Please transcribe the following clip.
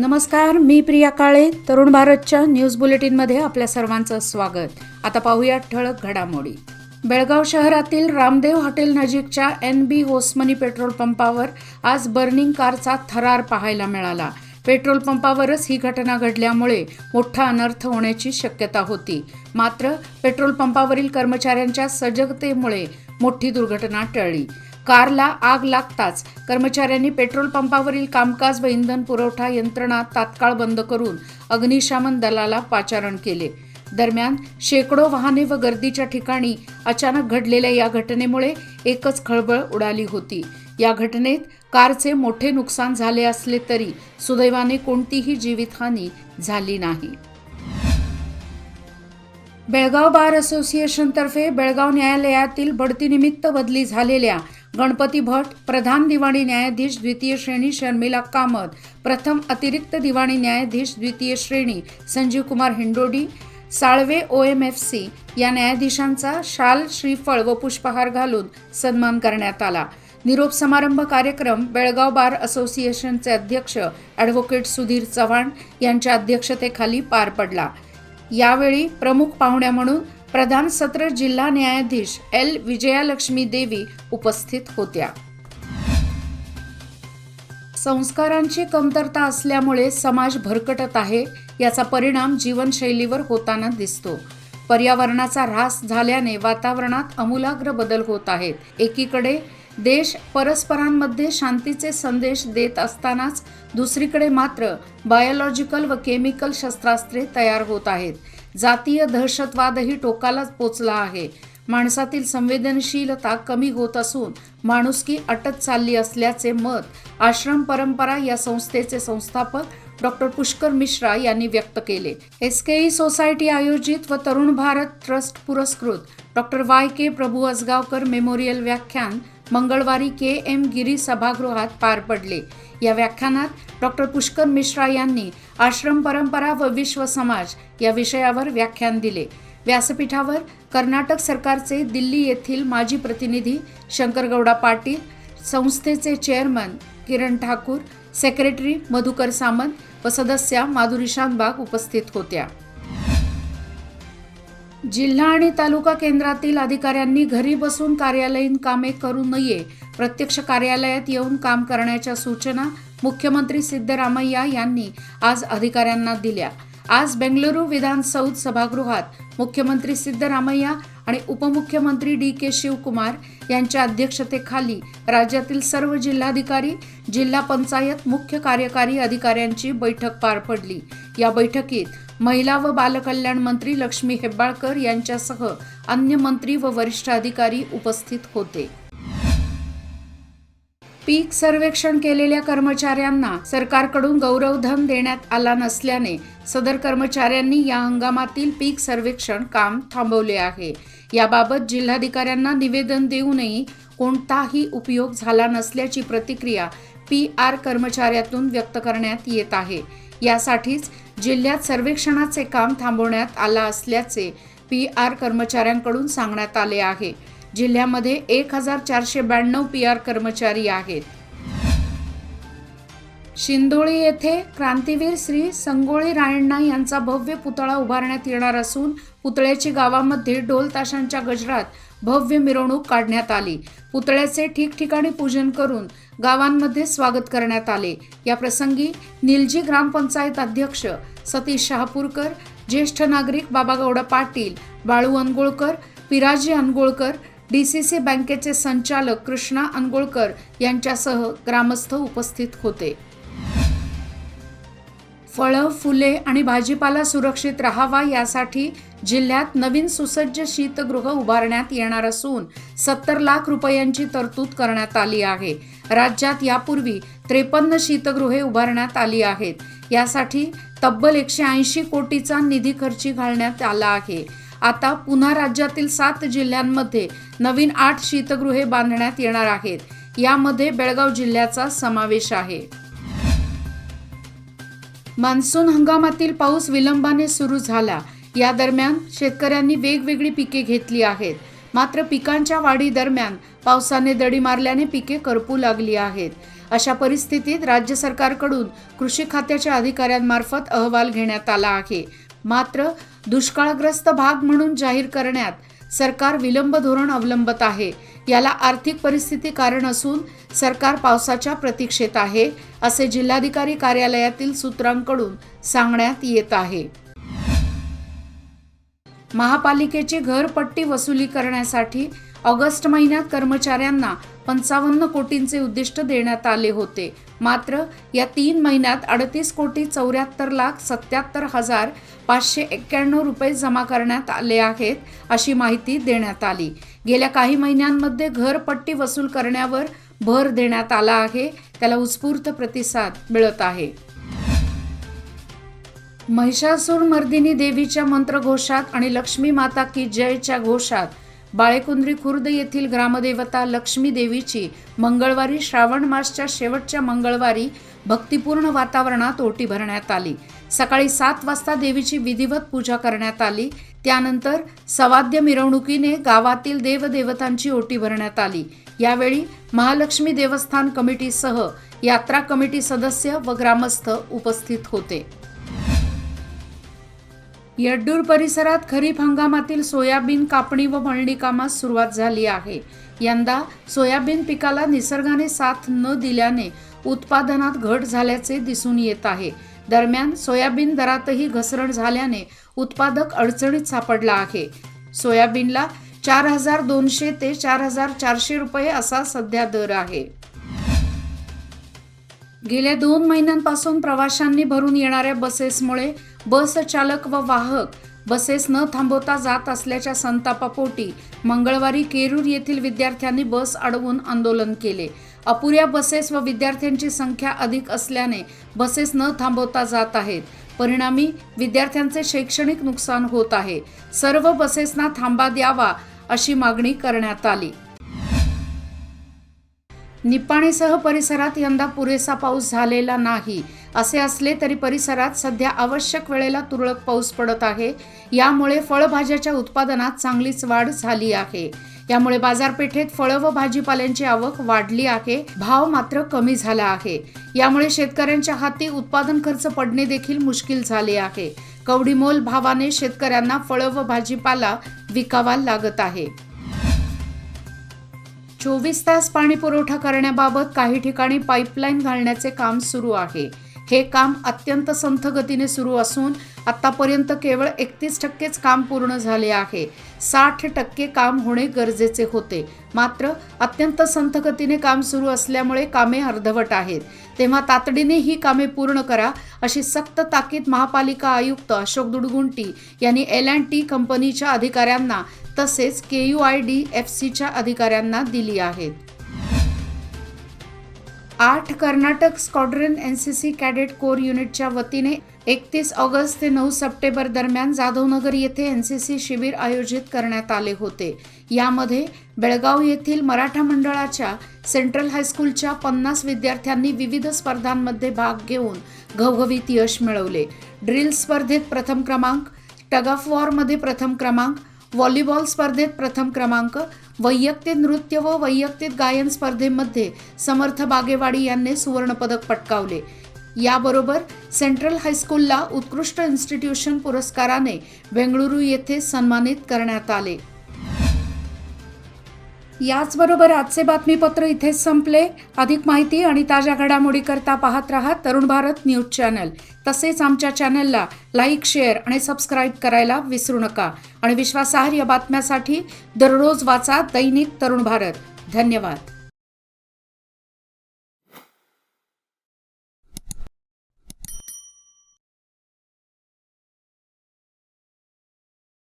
नमस्कार, मी प्रिया काळे. तरुण भारतच्या न्यूज बुलेटिनमध्ये आपल्या सर्वांचं स्वागत. आता पाहूयात ठळक घडामोडी. बेळगाव शहरातील रामदेव हॉटेल नजीकच्या NB होसमनी पेट्रोल पंपावर आज बर्निंग कारचा थरार पाहायला मिळाला. पेट्रोल पंपावरच ही घटना घडल्यामुळे मोठा अनर्थ होण्याची शक्यता होती. मात्र पेट्रोल पंपावरील कर्मचाऱ्यांच्या सजगतेमुळे मोठी दुर्घटना टळली. कारला आग लागताच कर्मचाऱ्यांनी पेट्रोल पंपावरील कामकाज व इंधन पुरवठा यंत्रणा तात्काळ बंद करून अग्निशमन दलाला पाचारण केले. दरम्यान शेकडो वाहने व गर्दीच्या ठिकाणी अचानक घडलेल्या या घटनेमुळे एकच खळबळ उडाली होती. या घटनेत कारचे मोठे नुकसान झाले असले तरी सुदैवाने कोणतीही जीवितहानी झाली नाही. बेळगाव बार असोसिएशनतर्फे बेळगाव न्यायालयातील बढतीनिमित्त बदली झालेल्या गणपती भट, प्रधान दिवाणी न्यायाधीश द्वितीय श्रेणी शर्मिला कामत, प्रथम अतिरिक्त दिवाणी न्यायाधीश द्वितीय श्रेणी संजीव कुमार हिंडोडी, साळवे OMFC या न्यायाधीशांचा शाल, श्रीफळ व पुष्पहार घालून सन्मान करण्यात आला. निरोप समारंभ कार्यक्रम बेळगाव बार असोसिएशनचे अध्यक्ष ॲडव्होकेट सुधीर चव्हाण यांच्या अध्यक्षतेखाली पार पडला. यावेळी प्रमुख पाहुण्या म्हणून प्रधान सत्र जिल्हा न्यायाधीश L. विजयालक्ष्मी देवी उपस्थित होत्या. संस्कारांची कमतरता असल्यामुळे समाज भरकटत आहे, याचा परिणाम जीवनशैलीवर होताना दिसतो. पर्यावरणाचा ऱ्हास झाल्याने वातावरणात आमूलाग्र बदल होत आहेत. एकीकडे देश परस्परांमध्ये शांतीचे संदेश देत असतानाच दुसरीकडे मात्र बायोलॉजिकल व केमिकल शस्त्रास्त्रे तयार होत आहेत. जातीय दहशतवादही टोकाला पोचला आहे. माणसातील संवेदनशीलता कमी होत असून माणुसकी अटत चालली असल्याचे मत आश्रम परंपरा या संस्थेचे संस्थापक डॉक्टर पुष्कर मिश्रा यांनी व्यक्त केले. SKE सोसायटी आयोजित व तरुण भारत ट्रस्ट पुरस्कृत डॉक्टर YK प्रभू असगावकर मेमोरियल व्याख्यान मंगळवारी KM गिरी सभागृहात पार पडले. या व्याख्यानात डॉक्टर पुष्कर मिश्रा यांनी आश्रम परंपरा व विश्व समाज या विषयावर व्याख्यान दिले. व्यासपीठावर कर्नाटक सरकारचे दिल्ली येथील माजी प्रतिनिधी शंकरगौडा पाटील, संस्थेचे चेअरमन किरण ठाकूर, सेक्रेटरी मधुकर सामंत व सदस्या माधुरी शानबाग उपस्थित होत्या. जिल्हा आणि तालुका केंद्रातील अधिकाऱ्यांनी घरी बसून कार्यालयीन कामे करू नये, प्रत्यक्ष कार्यालयात येऊन काम करण्याच्या सूचना मुख्यमंत्री सिद्धरामय्या यांनी आज अधिकाऱ्यांना दिल्या. आज बेंगलुरू विधानसौध सभागृहात मुख्यमंत्री सिद्धरामय्या आणि उपमुख्यमंत्री DK शिवकुमार यांच्या अध्यक्षतेखाली राज्यातील सर्व जिल्हाधिकारी, जिल्हा पंचायत मुख्य कार्यकारी अधिकाऱ्यांची बैठक पार पडली. या बैठकीत महिला व बालकल्याण मंत्री लक्ष्मी हेब्बाळकर यांच्यासह अन्य मंत्री व वरिष्ठ अधिकारी उपस्थित होते. पीक सर्वेक्षण केलेल्या कर्मचाऱ्यांना सरकारकडून गौरवधन देण्यात आला नसल्याने सदर कर्मचाऱ्यांनी या हंगामातील पीक सर्वेक्षण काम थांबवले आहे. याबाबत जिल्हाधिकाऱ्यांना निवेदन देऊनही कोणताही उपयोग झाला नसल्याची प्रतिक्रिया PR कर्मचाऱ्यातून व्यक्त करण्यात येत आहे. यासाठीच जिल्ह्यात सर्वेक्षणाचे काम थांबवण्यात आला असल्याचे PR कर्मचाऱ्यांकडून सांगण्यात आले आहे. जिल्ह्यामध्ये 1492 PR कर्मचारी आहेत. शिंदोळी येथे क्रांतीवीर श्री संगोळी रायण्णा यांचा भव्य पुतळा उभारण्यात येणार असून पुतळ्याची गावामध्ये ढोल ताशांच्या गजरात भव्य मिरवणूक काढण्यात आली. पुतळ्याचे ठिकठिकाणी पूजन करून गावांमध्ये स्वागत करण्यात आले. या प्रसंगी निलजी ग्रामपंचायत अध्यक्ष सतीश शहापूरकर, ज्येष्ठ नागरिक बाबागौडा पाटील, बाळू अनगोळकर, पिराजी अनगोळकर, DCC बँकेचे संचालक कृष्णा अनगोळकर यांच्यासह ग्रामस्थ उपस्थित होते. फळं, फुले आणि भाजीपाला सुरक्षित राहावा यासाठी जिल्ह्यात नवीन सुसज्ज शीतगृह उभारण्यात येणार असून 70 लाख रुपयांची तरतूद करण्यात आली आहे. राज्यात यापूर्वी 53 शीतगृहे उभारण्यात आली आहेत. यासाठी तब्बल 180 कोटीचा निधी खर्ची घालण्यात आला आहे. आता पुन्हा राज्यातील 7 जिल्ह्यांमध्ये नवीन 8 शीतगृहे बांधण्यात येणार आहेत. यामध्ये बेळगाव जिल्ह्याचा समावेश आहे. मान्सून हंगामातील पाऊस विलंबाने सुरू झाला. या दरम्यान शेतकऱ्यांनी वेगवेगळी पिके घेतली आहेत. मात्र पिकांच्या वाढी दरम्यान पावसाने दडी मारल्याने पिके करपू लागली आहेत. अशा परिस्थितीत राज्य सरकारकडून कृषी खात्याच्या अधिकाऱ्यांमार्फत अहवाल घेण्यात आला आहे. मात्र दुष्काळग्रस्त भाग म्हणून जाहीर करण्यात सरकार विलंब धोरण अवलंबत आहे. याला आर्थिक परिस्थिती कारण असून सरकार पावसाच्या प्रतीक्षेत आहे, असे जिल्हाधिकारी कार्यालयातील सूत्रांकडून सांगण्यात येत आहे. महापालिकेची घरपट्टी वसुली करण्यासाठी ऑगस्ट महिन्यात कर्मचाऱ्यांना 55 कोटींचे उद्दिष्ट देण्यात आले होते. मात्र या 3 महिन्यात 38,74,77,591 रुपये जमा करण्यात आले आहेत, अशी माहिती देण्यात आली. गेल्या काही महिन्यांमध्ये घरपट्टी वसूल करण्यावर भर देण्यात आला आहे. त्याला उत्स्फूर्त प्रतिसाद मिळत आहे. महिषासुरमर्दिनी देवीच्या मंत्रघोषात आणि लक्ष्मी माता की जयच्या घोषात बाळेकुंद्री खुर्द येथील ग्रामदेवता लक्ष्मी देवीची मंगळवारी श्रावण मासच्या शेवटच्या मंगळवारी भक्तिपूर्ण वातावरणात ओटी भरण्यात आली. सकाळी 7 वाजता देवीची विधिवत पूजा करण्यात आली. त्यानंतर सवाद्य मिरवणुकीने गावातील देवदेवतांची ओटी भरण्यात आली. यावेळी महालक्ष्मी देवस्थान कमिटीसह यात्रा कमिटी सदस्य व ग्रामस्थ उपस्थित होते. येड्डूर परिसरात खरीप हंगामातील सोयाबीन कापणी व मळणी कामास सुरुवात झाली आहे. यंदा सोयाबीन पिकाला निसर्गाने साथ न दिल्याने उत्पादनात घट झाल्याचे दिसून येत आहे. दरम्यान सोयाबीन दरातही घसरण झाल्याने उत्पादक अडचणीत सापडला आहे. सोयाबीनला 4,200 ते 4,400 रुपये असा सध्या दर आहे. गेल्या 2 महिन्यांपासून प्रवाशांनी भरून येणाऱ्या बसेसमुळे बस चालक व वाहक बसेस न थांबवता जात असल्याच्या संतापापोटी मंगळवारी केरूर येथील विद्यार्थ्यांनी बस अडवून आंदोलन केले. अपुऱ्या बसेस व विद्यार्थ्यांची संख्या अधिक असल्याने बसेस न थांबवता जात आहेत. परिणामी विद्यार्थ्यांचे शैक्षणिक नुकसान होत आहे. सर्व बसेसना थांबा द्यावा अशी मागणी करण्यात आली. निपाणीसह परिसरात यंदा पुरेसा पाऊस झालेला नाही. असे असले तरी परिसरात सध्या आवश्यक वेळेला तुरळक पाऊस पडत आहे. यामुळे फळभाज्याच्या उत्पादनात चांगलीच वाढ झाली आहे. यामुळे बाजारपेठेत फळं व भाजीपाल्यांची आवक वाढली आहे. भाव मात्र कमी झाला आहे. यामुळे शेतकऱ्यांच्या हाती उत्पादन खर्च पडणे देखील मुश्किल झाले आहे. कवडीमोल भावाने शेतकऱ्यांना फळं व भाजीपाला विकावा लागत आहे. 24 तास पाणी पुरवठा करण्याबाबत काही ठिकाणी पाईपलाईन घालण्याचे काम सुरू आहे. हे काम अत्यंत संथ गतीने सुरू असून आतापर्यंत केवळ 31% काम पूर्ण झाले आहे. 60% काम होणे गरजेचे होते. मात्र अत्यंत संथ गतीने काम सुरू असल्यामुळे कामे अर्धवट आहेत. तेव्हा तातडीने ही कामे पूर्ण करा, अशी सक्त ताकीद महापालिका आयुक्त अशोक दुडगुंटी यांनी L&T कंपनीच्या अधिकाऱ्यांना तसेच KUIDFCच्या अधिकाऱ्यांना दिली आहे. 8 Karnataka squadron NCC cadet core युनिटच्या वतीने 31 ऑगस्ट ते 9 सप्टेंबर दरम्यान जाधवनगर येथे NCC शिबिर आयोजित करण्यात आले होते. यामध्ये बेळगाव येथील मराठा मंडळाच्या सेंट्रल हायस्कूलच्या 50 विद्यार्थ्यांनी विविध स्पर्धांमध्ये भाग घेऊन घवघवीत यश मिळवले. ड्रिल स्पर्धेत प्रथम क्रमांक, टग ऑफ वॉरमध्ये प्रथम क्रमांक, व्हॉलीबॉल स्पर्धेत प्रथम क्रमांक, वैयक्तिक नृत्य व वैयक्तिक गायन स्पर्धेमध्ये समर्थ बागेवाडी यांनी सुवर्णपदक पटकावले. याबरोबर सेंट्रल हायस्कूलला उत्कृष्ट इन्स्टिट्यूशन पुरस्काराने बेंगळुरू येथे सन्मानित करण्यात आले. याचबरोबर आजचे बातमीपत्र इथेच संपले. अधिक माहिती आणि ताज्या घडामोडीकरता पाहत रहा तरुण भारत न्यूज चॅनल. तसेच आमच्या चॅनलला लाईक, शेअर आणि सबस्क्राईब करायला विसरू नका. आणि विश्वासार्ह बातम्यासाठी दररोज वाचा दैनिक तरुण भारत. धन्यवाद.